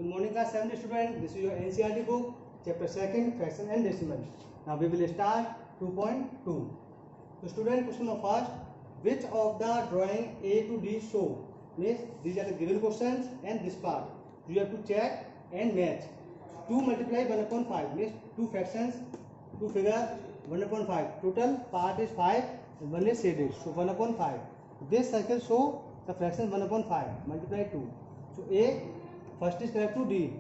Good morning class 7th student. This is your NCERT book, chapter 2nd, fraction and decimal. Now we will start 2.2. So student, question number first, which of the drawing A to D show? Means these are the given questions and this part. You have to check and match. 2 multiply 1 upon 5 means 2 fractions, 2 figures 1 upon 5. Total part is 5 and 1 is shaded. So 1 upon 5. This circle show the fraction 1 upon 5 multiply 2. So A first is correct to D.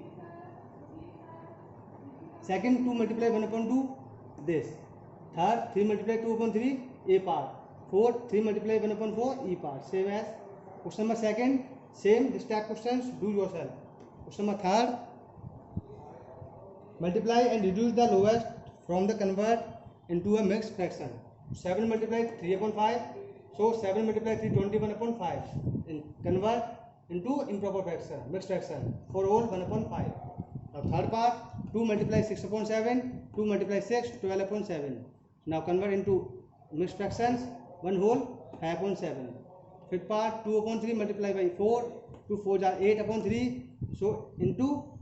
Second 2 multiply 1 upon 2 this. Third 3 multiply 2 upon 3 A part. Fourth 3 multiply 1 upon 4 E part. Same as question number second. Same this type questions do yourself. Question number third, multiply and reduce the lowest from the convert into a mixed fraction. 7 multiply 3 upon 5. So 7 multiply 3 21 upon 5. And convert into improper fraction, mixed fraction. 4 whole 1 upon 5. Now third part 2 multiply 6 upon 7. 2 multiply 6 12 upon 7. Now convert into mixed fractions 1 whole 5 upon 7. Fifth part 2 upon 3 multiply by 4. 2 4 are 8 upon 3. So into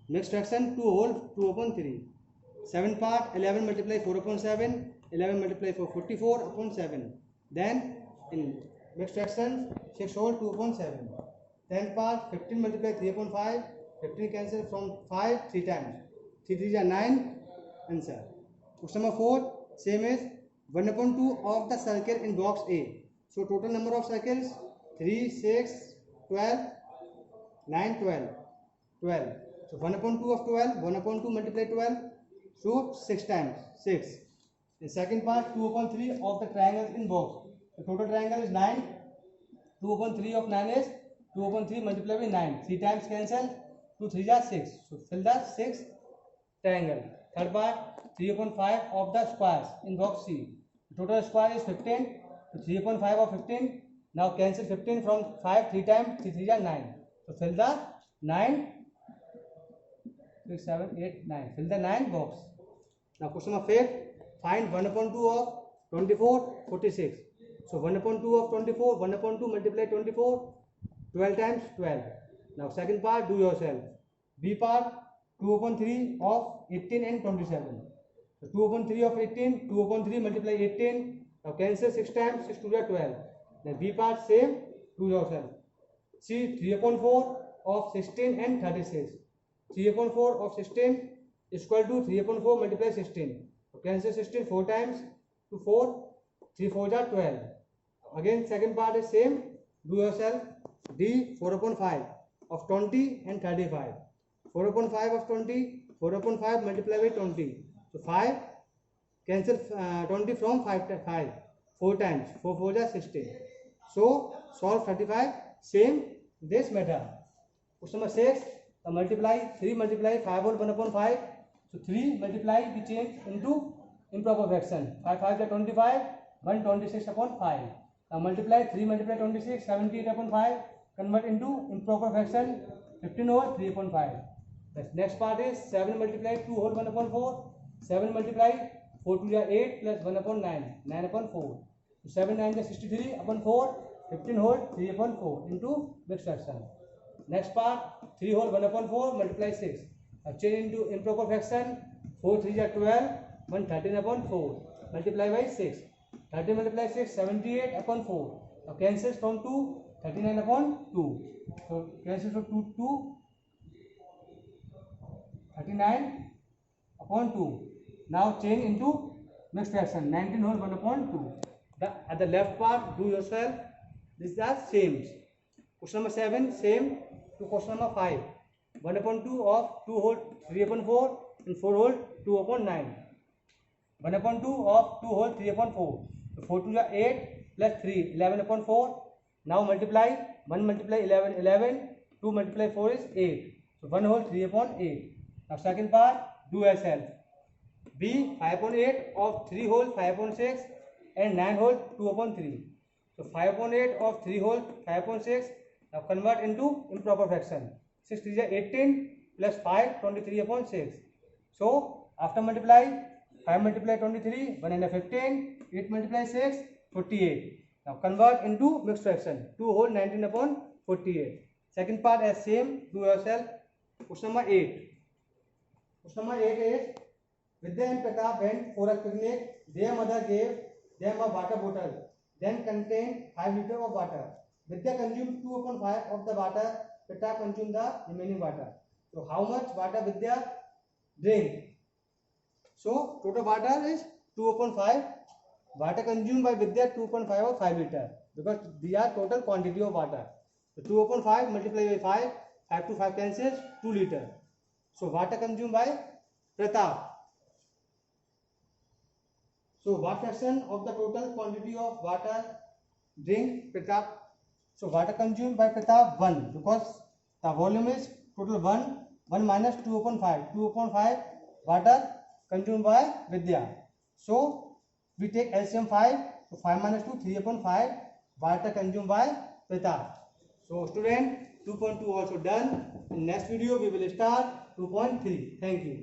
mixed fraction 2 whole 2 upon 3. Seventh part 11 multiply 4 upon 7. 11 multiply 4 44 upon 7. Then in mixed fraction 6 whole 2 upon 7. 10th part 15 multiply 3 upon 5. 15 cancel from 5 3 times. 3 3 are 9. Answer. Question number 4 same as 1 upon 2 of the circle in box A. So total number of circles 3 6 12 9 12 12. So 1 upon 2 of 12 1 upon 2 multiply 12. So 6 times 6. The second part 2 upon 3 of the triangles in box. The total triangle is 9. 2 upon 3 of 9 is 2 upon 3 multiply by 9. 3 times cancel. 2 3 are 6. So fill the 6 triangle. Third part 3 upon 5 of the squares in box C. The total square is 15. So 3 upon 5 of 15. Now cancel 15 from 5 3 times. 3 3 are 9. So fill the 9 6 7 8 9. Fill the 9 box. Now question number 5. Find 1 upon 2 of 24 46. So 1 upon 2 of 24 1 upon 2 multiply 24 12 times 12. Now second part do yourself. B part 2 upon 3 of 18 and 27. So 2 upon 3 of 18 2 upon 3 multiply 18. Now cancel 6 times 6 to the 12. Then B part same do yourself. C 3 upon 4 of 16 and 36. 3 upon 4 of 16 is equal to 3 upon 4 multiply 16. So cancel 16 4 times to 4. 3 4 are 12. Again second part is same. Do yourself. D 4 upon 5 of 20 and 35. 4 upon 5 of 20. 4 upon 5 multiply by 20. So 5 cancel 20 from 5 to 5. 4 times. 4 4 are 16. So solve 35. Same this method. Question number 6. Multiply 3 multiply 5 whole 1 upon 5. So 3 multiply we change into improper fraction. 5 5 are 25. 1 26 upon 5. Now multiply 3 multiply 26 78 upon 5. Convert into improper fraction 15 over 3 upon 5. The next part is 7 multiply 2 whole 1 upon 4. 7 multiply 4 2 are 8 plus 1 upon 9. 9 upon 4. So 7 9 is 63 upon 4. 15 whole 3 upon 4 into mixed fraction. Next part 3 whole 1 upon 4 multiply 6. Now change into improper fraction. 4 3 are 12. 1 13 upon 4. Multiply by 6. 30 multiply 6 78 upon 4. Now cancels from 2 39 upon 2. So cancels from 2 2 39 upon 2. Now change into mixed fraction 19 whole 1 upon 2. At the left part do yourself. These are same. Question number 7 same to question number 5. 1 upon 2 of 2 whole 3 upon 4 and 4 whole 2 upon 9. 1 upon 2 of 2 whole 3 upon 4. So 4 2 are 8 plus 3 11 upon 4. Now multiply 1 multiply 11 11. 2 multiply 4 is 8. So 1 whole 3 upon 8. Now second part do yourself. B 5 upon 8 of 3 whole 5 upon 6 and 9 whole 2 upon 3. So 5 upon 8 of 3 whole 5 upon 6. Now convert into improper fraction. 6 3 is 18 plus 5 23 upon 6. So after multiply 5 multiply 23 1 and 15. 8 multiply 6 48. Now convert into mixed fraction. 2 whole 19 upon 48. Second part as same. Do yourself. Question number 8. Question number 8 is Vidya and Pratap went for a picnic. Their mother gave them a water bottle, then contained 5 liters of water. Vidya consumed 2/5 of the water. Pratap consumed the remaining water. So how much water Vidya drank? So total water is 2/5. Water consumed by Vidya 2/5 or 5 liter, because these are total quantity of water. So 2/5 multiplied by 5, 5 to 5 cancels, 2 liter. So water consumed by Pratap. So what fraction of the total quantity of water drink Pratap? So water consumed by Pratap 1, because the volume is total 1. 1 minus 2/5. 2/5 water consumed by Vidya. So we take LCM 5. So 5 minus 2, 3/5 water consumed by Pratap. So student, 2.2 also done. In next video we will start 2.3. Thank you.